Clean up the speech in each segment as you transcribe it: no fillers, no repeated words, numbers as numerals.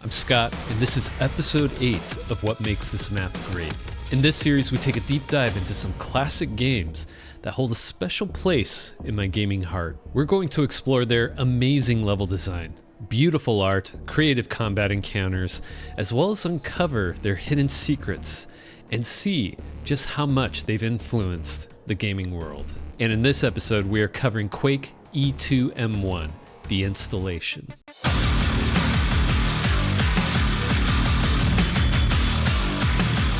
I'm Scott, and this is episode 8 of What Makes This Map Great. In this series, we take a deep dive into some classic games that hold a special place in my gaming heart. We're going to explore their amazing level design, beautiful art, creative combat encounters, as well as uncover their hidden secrets and see just how much they've influenced the gaming world. And in this episode, we are covering Quake E2M1, the installation.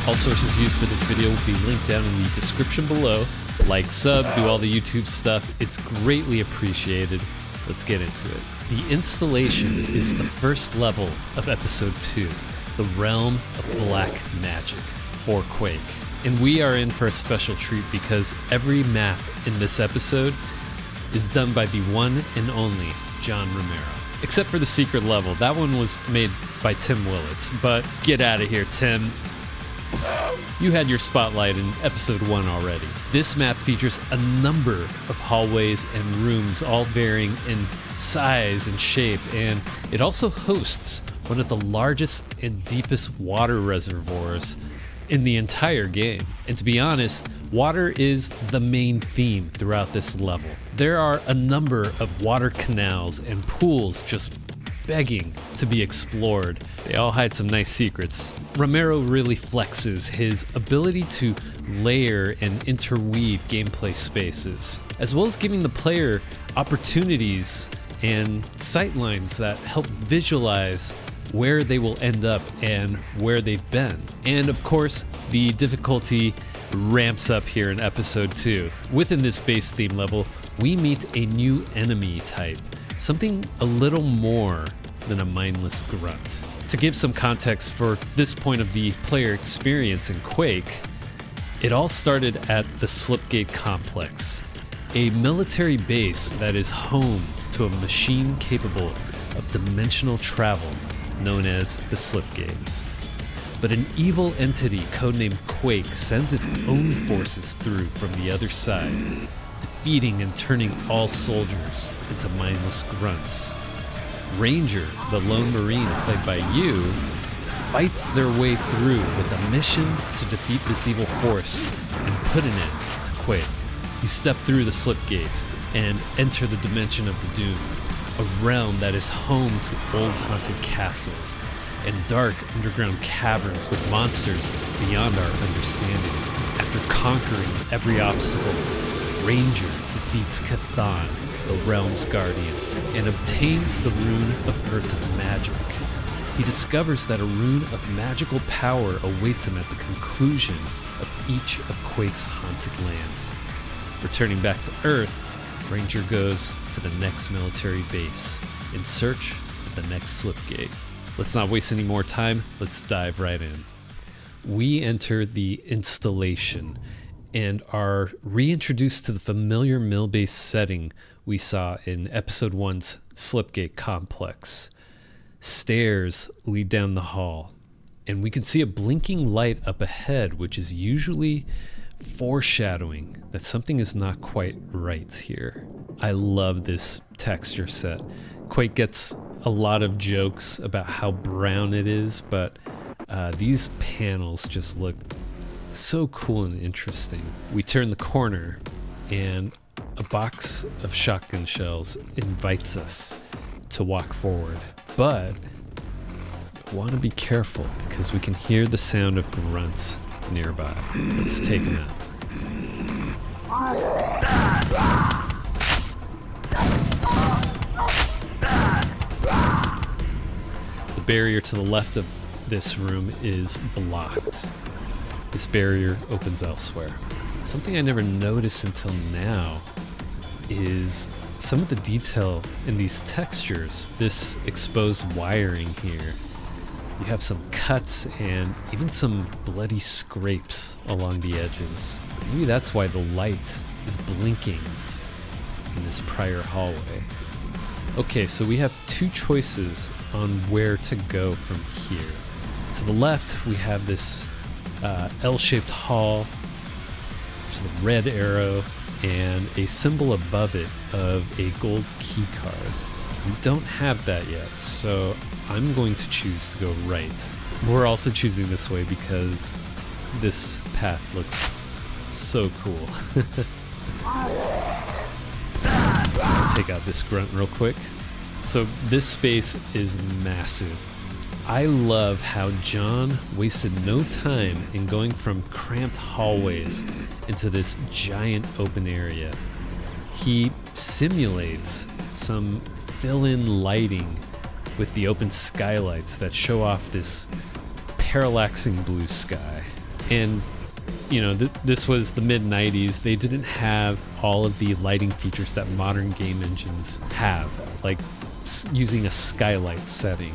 All sources used for this video will be linked down in the description below. Like, sub, do all the YouTube stuff. It's greatly appreciated. Let's get into it. The installation is the first level of episode 2, the realm of black magic for Quake. And we are in for a special treat because every map in this episode is done by the one and only John Romero. Except for the secret level. That one was made by Tim Willits, but get out of here, Tim. You had your spotlight in episode 1 already. This map features a number of hallways and rooms, all varying in size and shape, and it also hosts one of the largest and deepest water reservoirs in the entire game. And to be honest, water is the main theme throughout this level. There are a number of water canals and pools just begging to be explored. They all hide some nice secrets. Romero really flexes his ability to layer and interweave gameplay spaces, as well as giving the player opportunities and sightlines that help visualize where they will end up and where they've been. And of course, the difficulty ramps up here in episode 2. Within this base theme level, we meet a new enemy type, something a little more than a mindless grunt. To give some context for this point of the player experience in Quake, it all started at the Slipgate Complex, a military base that is home to a machine capable of dimensional travel known as the Slipgate. But an evil entity codenamed Quake sends its own forces through from the other side, defeating and turning all soldiers into mindless grunts. Ranger, the lone marine played by you, fights their way through with a mission to defeat this evil force and put an end to Quake. You step through the Slipgate and enter the Dimension of the Doom, a realm that is home to old haunted castles and dark underground caverns with monsters beyond our understanding. After conquering every obstacle, Ranger defeats Cathan, the realm's guardian, and obtains the Rune of Earth Magic. He discovers that a rune of magical power awaits him at the conclusion of each of Quake's haunted lands. Returning back to Earth, Ranger goes to the next military base in search of the next Slipgate. Let's not waste any more time, let's dive right in. We enter the installation and are reintroduced to the familiar mill-based setting we saw in episode 1's Slipgate Complex. Stairs lead down the hall, and we can see a blinking light up ahead, which is usually foreshadowing that something is not quite right here. I love this texture set. Quake gets a lot of jokes about how brown it is, but these panels just look so cool and interesting. We turn the corner and a box of shotgun shells invites us to walk forward. But I want to be careful because we can hear the sound of grunts nearby. Let's take them out. The barrier to the left of this room is blocked. This barrier opens elsewhere. Something I never noticed until now is some of the detail in these textures, this exposed wiring here. You have some cuts and even some bloody scrapes along the edges. Maybe that's why the light is blinking in this prior hallway. Okay, so we have two choices on where to go from here. To the left, we have this L-shaped hall. There's the red arrow and a symbol above it of a gold key card. We don't have that yet, so I'm going to choose to go right. We're also choosing this way because this path looks so cool. Take out this grunt real quick. So this space is massive. I love how John wasted no time in going from cramped hallways into this giant open area. He simulates some fill-in lighting with the open skylights that show off this parallaxing blue sky. And you know, this was the mid-90s. They didn't have all of the lighting features that modern game engines have, like using a skylight setting.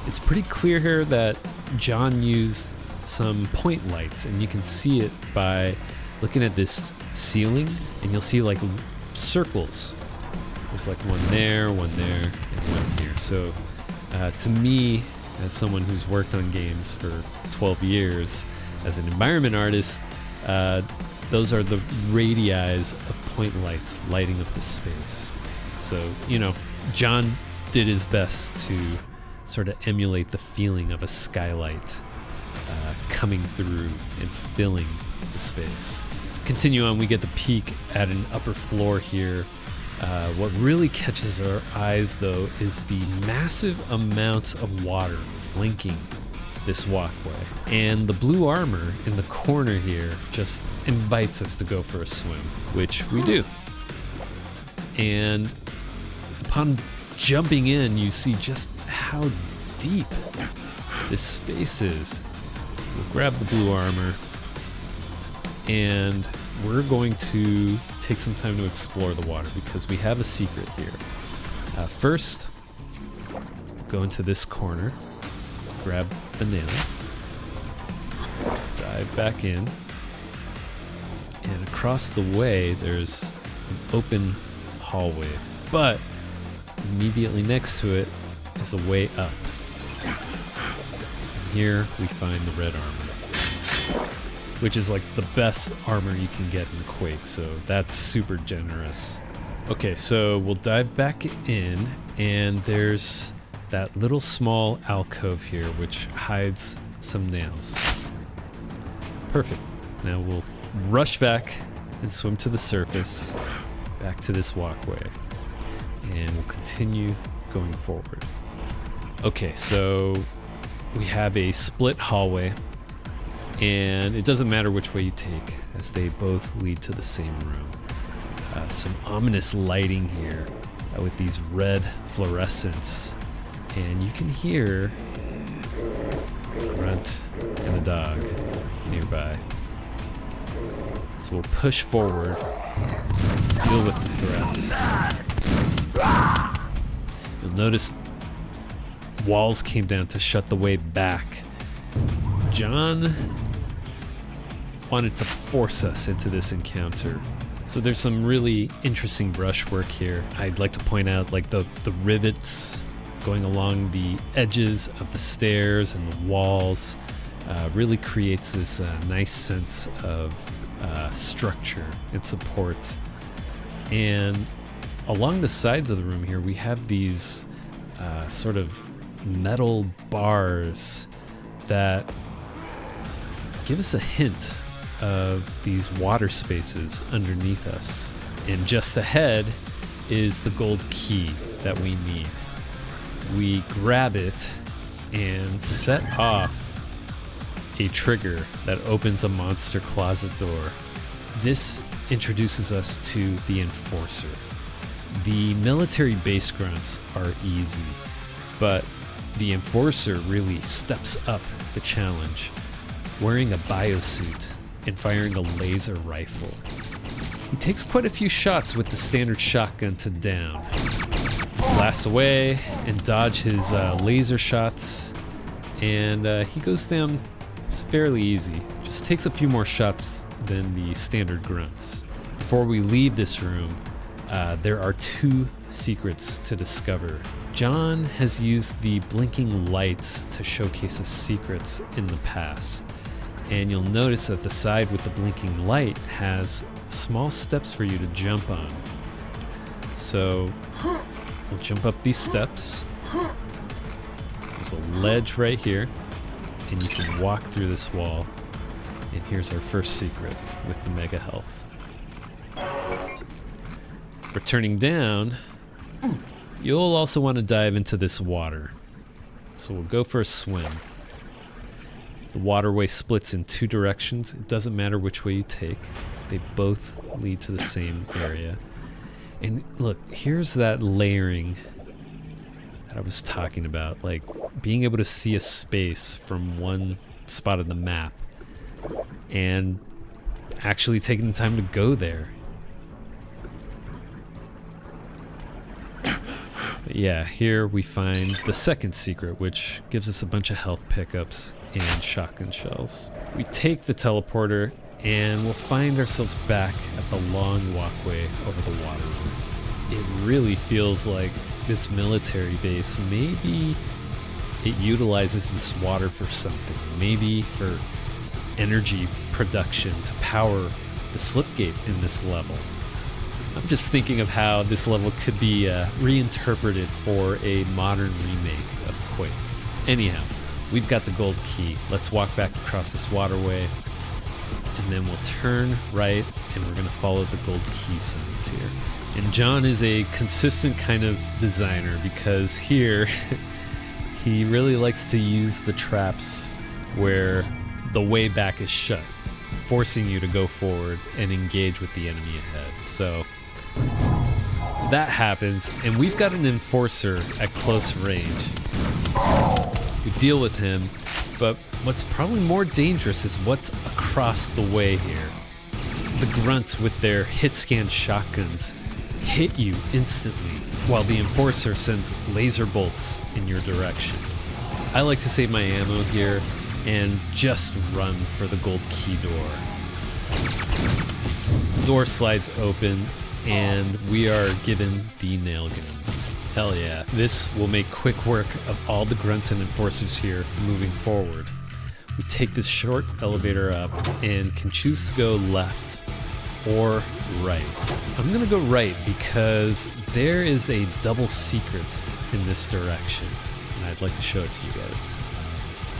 It's pretty clear here that John used some point lights, and you can see it by looking at this ceiling, and you'll see like circles. There's like one there, and one here. So to me, as someone who's worked on games for 12 years as an environment artist, those are the radii of point lights lighting up the space. So, you know, John did his best to sort of emulate the feeling of a skylight coming through and filling the space. Continue on, we get the peek at an upper floor here. What really catches our eyes, though, is the massive amounts of water flanking this walkway. And the blue armor in the corner here just invites us to go for a swim, which we do. And upon jumping in, you see just how deep this space is. So we'll grab the blue armor, and we're going to take some time to explore the water because we have a secret here. First, go into this corner, grab the nails, dive back in, and across the way there's an open hallway, but immediately next to it is a way up. And here we find the red armor, which is like the best armor you can get in Quake, so that's super generous. Okay, so we'll dive back in, and there's that little small alcove here which hides some nails. Perfect. Now we'll rush back and swim to the surface, back to this walkway, and we'll continue going forward. Okay, so we have a split hallway, and it doesn't matter which way you take, as they both lead to the same room. Some ominous lighting here with these red fluorescents, and you can hear a grunt and a dog nearby. So we'll push forward, deal with the threats. You'll notice walls came down to shut the way back. John wanted to force us into this encounter. So there's some really interesting brushwork here. I'd like to point out like the rivets going along the edges of the stairs and the walls really creates this nice sense of structure and support. And along the sides of the room here, we have these sort of metal bars that give us a hint of these water spaces underneath us. And just ahead is the gold key that we need. We grab it and set off a trigger that opens a monster closet door. This introduces us to the Enforcer. The military base grunts are easy, but the Enforcer really steps up the challenge, wearing a biosuit and firing a laser rifle. He takes quite a few shots with the standard shotgun to down, blasts away and dodge his laser shots, and he goes down fairly easy. Just takes a few more shots than the standard grunts. Before we leave this room, there are two secrets to discover. John has used the blinking lights to showcase his secrets in the past. And you'll notice that the side with the blinking light has small steps for you to jump on. So we'll jump up these steps, There's a ledge right here, and you can walk through this wall. And here's our first secret with the mega health. Returning down, you'll also want to dive into this water. So we'll go for a swim. The waterway splits in two directions. It doesn't matter which way you take. They both lead to the same area. And look, here's that layering that I was talking about. Like being able to see a space from one spot of the map and actually taking the time to go there. But yeah, here we find the second secret, which gives us a bunch of health pickups and shotgun shells. We take the teleporter and we'll find ourselves back at the long walkway over the water room. It really feels like this military base, maybe it utilizes this water for something. Maybe for energy production to power the slipgate in this level. I'm just thinking of how this level could be reinterpreted for a modern remake of Quake. Anyhow, we've got the gold key. Let's walk back across this waterway, and then we'll turn right, and we're going to follow the gold key signs here. And John is a consistent kind of designer, because here he really likes to use the traps where the way back is shut, forcing you to go forward and engage with the enemy ahead. So that happens, and we've got an enforcer at close range. We deal with him, but what's probably more dangerous is what's across the way here. The grunts with their hit scan shotguns hit you instantly, while the enforcer sends laser bolts in your direction. I like to save my ammo here and just run for the gold key door. The door slides open, and we are given the nail gun. Hell yeah, this will make quick work of all the grunts and enforcers here moving forward. We take this short elevator up and can choose to go left or right. I'm gonna go right because there is a double secret in this direction, and I'd like to show it to you guys.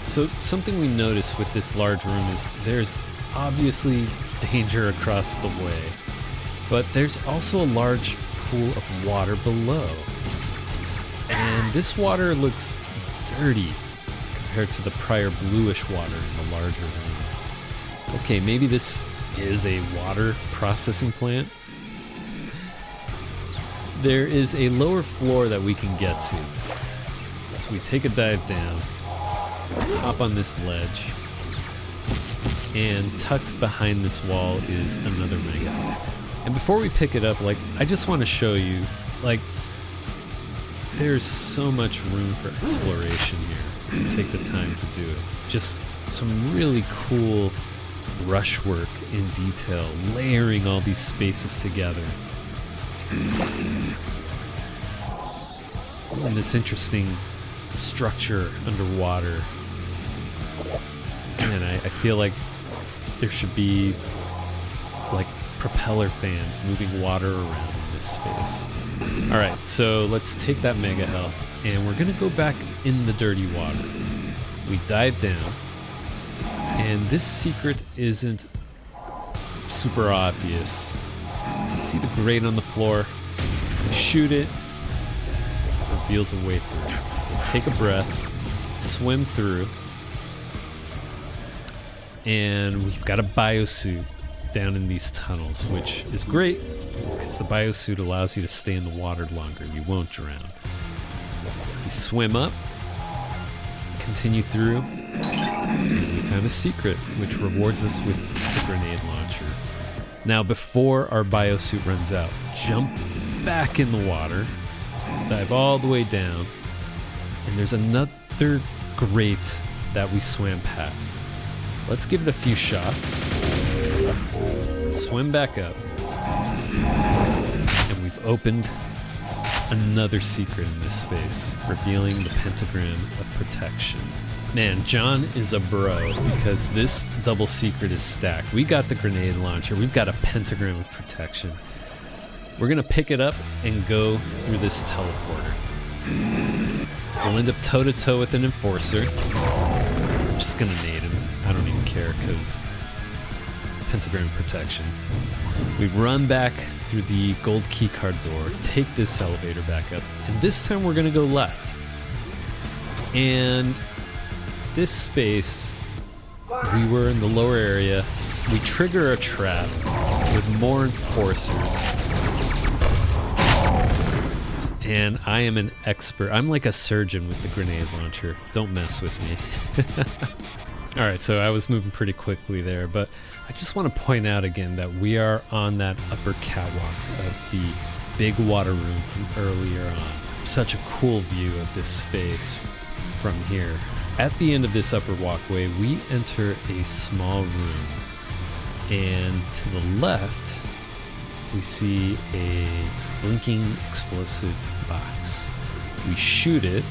So something we notice with this large room is there's obviously danger across the way, but there's also a large pool of water below. And this water looks dirty compared to the prior bluish water in the larger room. Okay, maybe this is a water processing plant. There is a lower floor that we can get to. So we take a dive down, hop on this ledge, and tucked behind this wall is another mega. And before we pick it up, I just want to show you, there's so much room for exploration here. Take the time to do it. Just some really cool brushwork in detail, layering all these spaces together. And this interesting structure underwater. And I feel like there should be propeller fans moving water around in this space. Alright, so let's take that mega health, and we're gonna go back in the dirty water. We dive down, and this secret isn't super obvious. See the grate on the floor? We shoot it, reveals a way through. We'll take a breath, swim through, and we've got a biosuit down in these tunnels, which is great because the biosuit allows you to stay in the water longer. You won't drown. We swim up, continue through, and we found a secret which rewards us with the grenade launcher. Now, before our biosuit runs out, jump back in the water, dive all the way down, and there's another grate that we swam past. Let's give it a few shots. Swim back up, and we've opened another secret in this space, revealing the pentagram of protection. Man, John is a bro because this double secret is stacked. We got the grenade launcher, we've got a pentagram of protection. We're gonna pick it up and go through this teleporter. We'll end up toe-to-toe with an enforcer. I'm just gonna nade him. I don't even care, because pentagram protection. We run back through the gold keycard door, take this elevator back up, and this time we're gonna go left. And this space, we were in the lower area. We trigger a trap with more enforcers. And I am an expert. I'm like a surgeon with the grenade launcher. Don't mess with me. Alright, so I was moving pretty quickly there, but I just want to point out again that we are on that upper catwalk of the big water room from earlier on. Such a cool view of this space from here. At the end of this upper walkway, we enter a small room. And to the left, we see a blinking explosive box. We shoot it,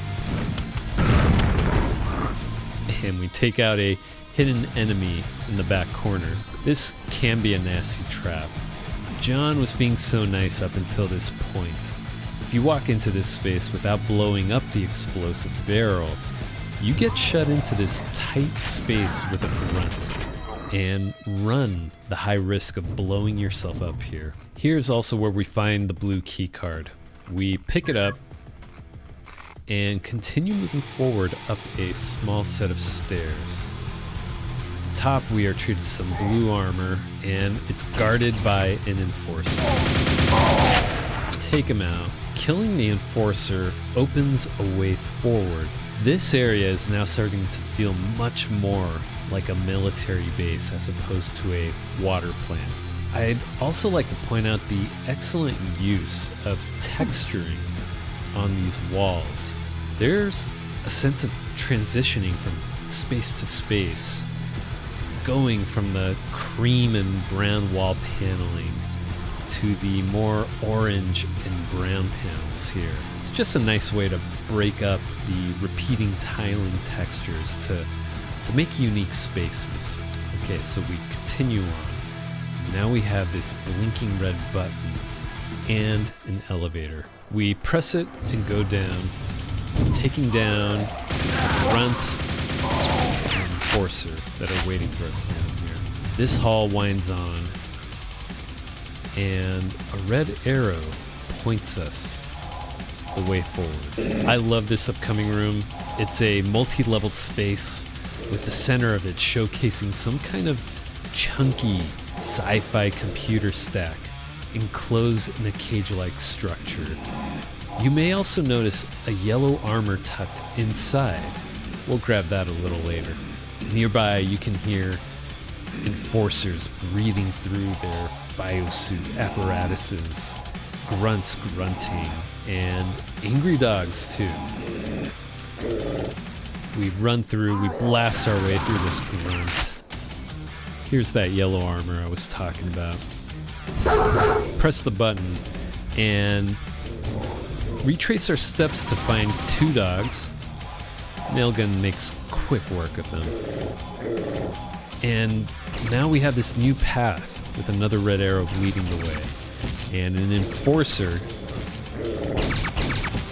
and we take out a hidden enemy in the back corner. This can be a nasty trap. John was being so nice up until this point. If you walk into this space without blowing up the explosive barrel, you get shut into this tight space with a grunt and run the high risk of blowing yourself up here. Here's also where we find the blue key card. We pick it up and continue moving forward up a small set of stairs. At the top, we are treated to some blue armor, and it's guarded by an enforcer. Take him out. Killing the enforcer opens a way forward. This area is now starting to feel much more like a military base as opposed to a water plant. I'd also like to point out the excellent use of texturing on these walls. There's a sense of transitioning from space to space, going from the cream and brown wall paneling to the more orange and brown panels here. It's just a nice way to break up the repeating tiling textures to make unique spaces. Okay, so we continue on. Now we have this blinking red button and an elevator. We press it and go down, taking down grunt and enforcer that are waiting for us down here. This hall winds on, and a red arrow points us the way forward. I love this upcoming room. It's a multi-leveled space with the center of it showcasing some kind of chunky sci-fi computer stack enclosed in a cage-like structure. You may also notice a yellow armor tucked inside. We'll grab that a little later. Nearby, you can hear enforcers breathing through their biosuit apparatuses, grunts grunting, and angry dogs too. We run through, we blast our way through this grunt. Here's that yellow armor I was talking about. Press the button and retrace our steps to find two dogs. Nailgun makes quick work of them. And now we have this new path with another red arrow leading the way. And an enforcer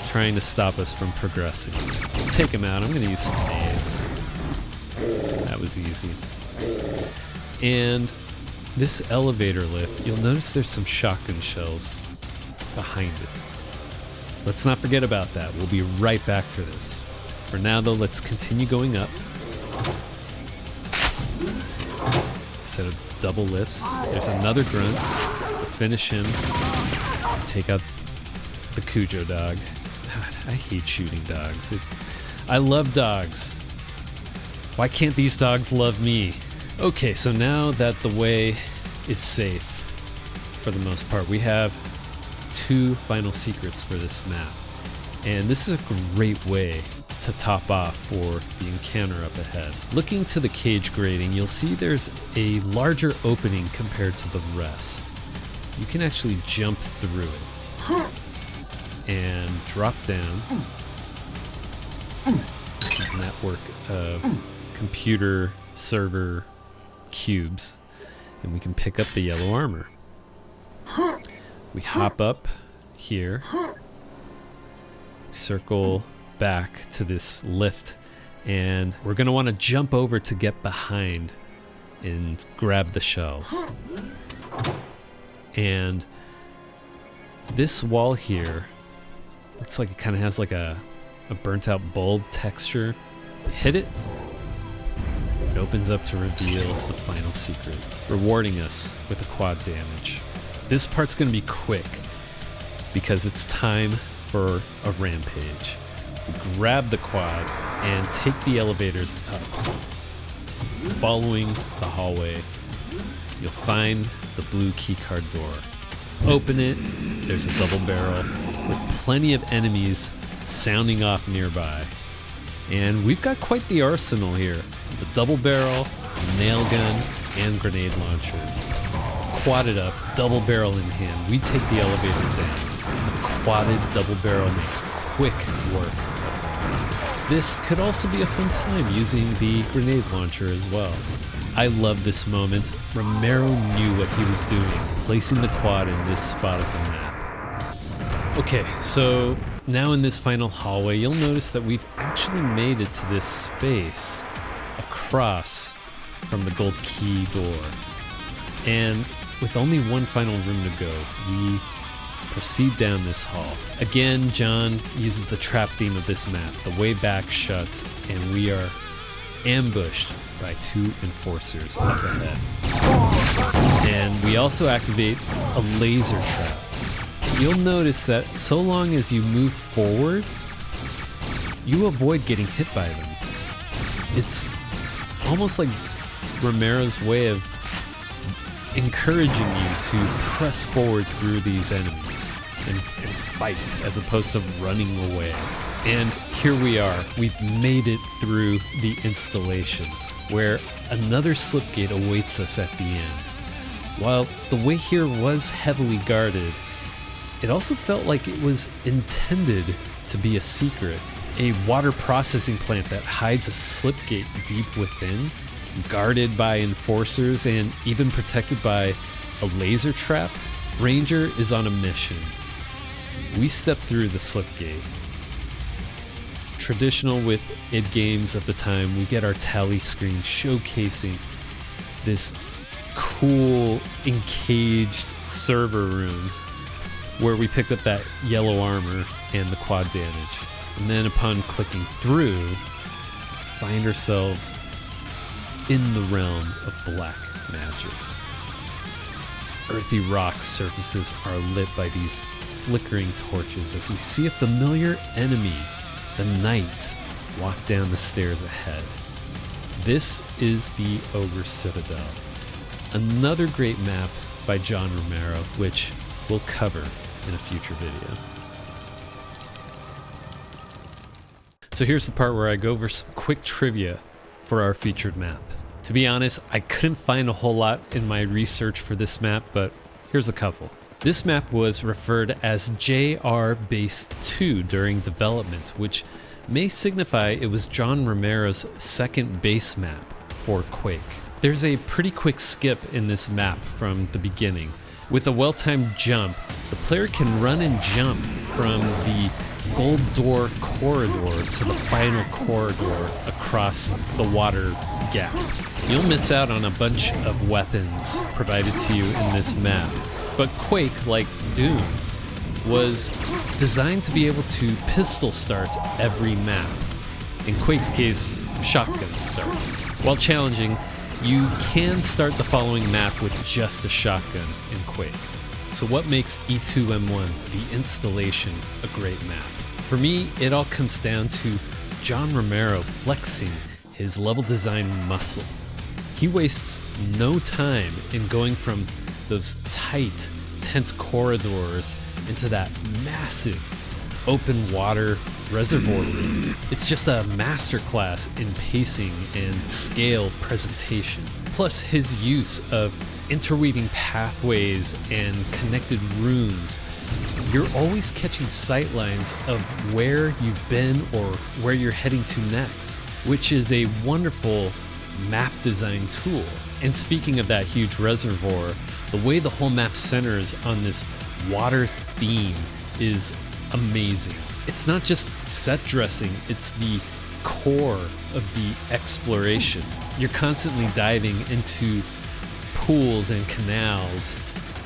trying to stop us from progressing. So we'll take him out. I'm going to use some nades. That was easy. And this elevator lift, you'll notice there's some shotgun shells behind it. Let's not forget about that. We'll be right back for this. For now, though, let's continue going up. Set of double lifts. There's another grunt. We'll finish him. Take out the Cujo dog. God, I hate shooting dogs. I love dogs. Why can't these dogs love me? Okay, so now that the way is safe, for the most part, we have two final secrets for this map. And this is a great way to top off for the encounter up ahead. Looking to the cage grating, you'll see there's a larger opening compared to the rest. You can actually jump through it and drop down. This is a network of computer server cubes, and we can pick up the yellow armor. We hop up here, circle back to this lift, and we're going to want to jump over to get behind and grab the shells. And this wall here looks like it kind of has like a burnt out bulb texture. Hit it. It opens up to reveal the final secret, rewarding us with a quad damage. This part's going to be quick because it's time for a rampage. We grab the quad and take the elevators up. Following the hallway, you'll find the blue keycard door. Open it, there's a double barrel with plenty of enemies sounding off nearby. And we've got quite the arsenal here. The double barrel, nail gun, and grenade launcher. Quadded up, double barrel in hand, we take the elevator down. The quadded double barrel makes quick work. This could also be a fun time using the grenade launcher as well. I love this moment. Romero knew what he was doing, placing the quad in this spot of the map. Okay, so now in this final hallway, you'll notice that we've actually made it to this space across from the gold key door. And with only one final room to go, we proceed down this hall. Again, John uses the trap theme of this map. The way back shuts, and we are ambushed by two enforcers up ahead. And we also activate a laser trap. You'll notice that so long as you move forward, you avoid getting hit by them. It's almost like Romero's way of encouraging you to press forward through these enemies and fight as opposed to running away. And here we are. We've made it through the installation, where another slipgate awaits us at the end. While the way here was heavily guarded, it also felt like it was intended to be a secret. A water processing plant that hides a slipgate deep within, guarded by enforcers and even protected by a laser trap. Ranger is on a mission. We step through the slipgate. Traditional with id games of the time, we get our tally screen showcasing this cool encaged server room where we picked up that yellow armor and the quad damage. And then upon clicking through, find ourselves in the realm of black magic. Earthy rock surfaces are lit by these flickering torches as we see a familiar enemy, the knight, walk down the stairs ahead. This is the Ogre Citadel, another great map by John Romero, which we'll cover in a future video. So here's the part where I go over some quick trivia for our featured map. To be honest, I couldn't find a whole lot in my research for this map, but here's a couple. This map was referred as JR Base 2 during development, which may signify it was John Romero's second base map for Quake. There's a pretty quick skip in this map from the beginning. With a well-timed jump, the player can run and jump from the gold door corridor to the final corridor across the water gap. You'll miss out on a bunch of weapons provided to you in this map, but Quake, like Doom, was designed to be able to pistol start every map. In Quake's case, shotgun start. While challenging, you can start the following map with just a shotgun in Quake. So what makes E2M1, the installation, a great map? For me, it all comes down to John Romero flexing his level design muscle. He wastes no time in going from those tight, tense corridors into that massive open water reservoir room. It's just a masterclass in pacing and scale presentation. Plus his use of interweaving pathways and connected rooms. You're always catching sightlines of where you've been or where you're heading to next, which is a wonderful map design tool. And speaking of that huge reservoir, the way the whole map centers on this water theme is amazing. it's not just set dressing, it's the core of the exploration. You're constantly diving into pools and canals,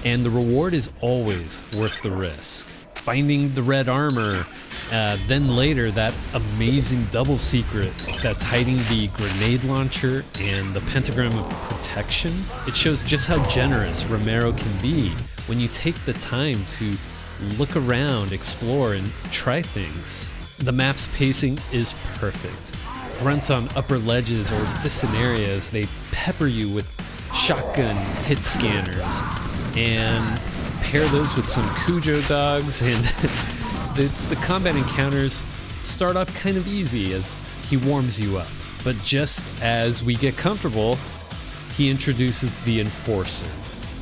and the reward is always worth the risk. Finding the red armor, then later that amazing double secret that's hiding the grenade launcher and the pentagram of protection. It shows just how generous Romero can be when you take the time to look around, explore, and try things. The map's pacing is perfect. Grunts on upper ledges or distant areas, they pepper you with shotgun hit scanners, and pair those with some Cujo dogs, and the combat encounters start off kind of easy as he warms you up. But just as we get comfortable, he introduces the Enforcer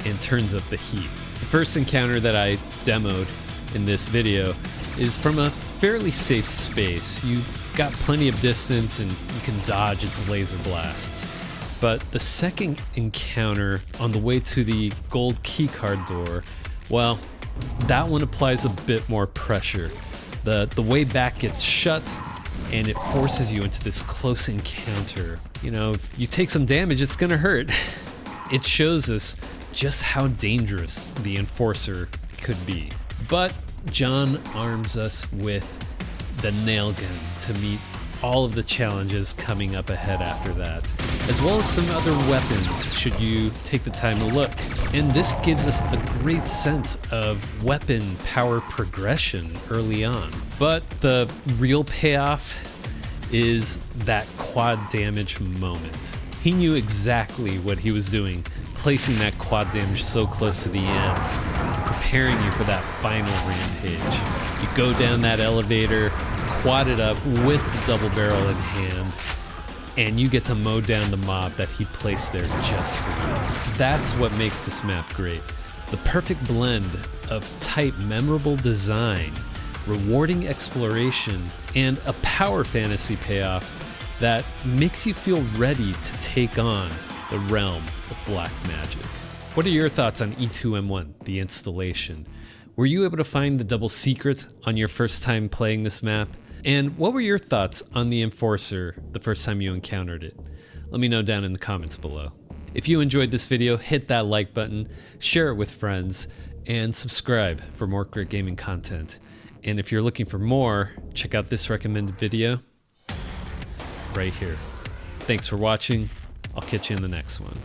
and turns up the heat. The first encounter that I demoed in this video is from a fairly safe space. You got plenty of distance and you can dodge its laser blasts. But the second encounter on the way to the gold keycard door, well, that one applies a bit more pressure. The way back gets shut and it forces you into this close encounter. You know, if you take some damage, it's gonna hurt. It shows us just how dangerous the Enforcer could be. But John arms us with the nail gun to meet all of the challenges coming up ahead after that, as well as some other weapons should you take the time to look. And this gives us a great sense of weapon power progression early on. But the real payoff is that quad damage moment. He knew exactly what he was doing, placing that quad damage so close to the end, preparing you for that final rampage. You go down that elevator, quad it up with the double barrel in hand, and you get to mow down the mob that he placed there just for you. That's what makes this map great. The perfect blend of tight, memorable design, rewarding exploration, and a power fantasy payoff that makes you feel ready to take on the realm of black magic. What are your thoughts on E2M1, the installation? Were you able to find the double secret on your first time playing this map? And what were your thoughts on the Enforcer the first time you encountered it? Let me know down in the comments below. If you enjoyed this video, hit that like button, share it with friends, and subscribe for more great gaming content. And if you're looking for more, check out this recommended video right here. Thanks for watching. I'll catch you in the next one.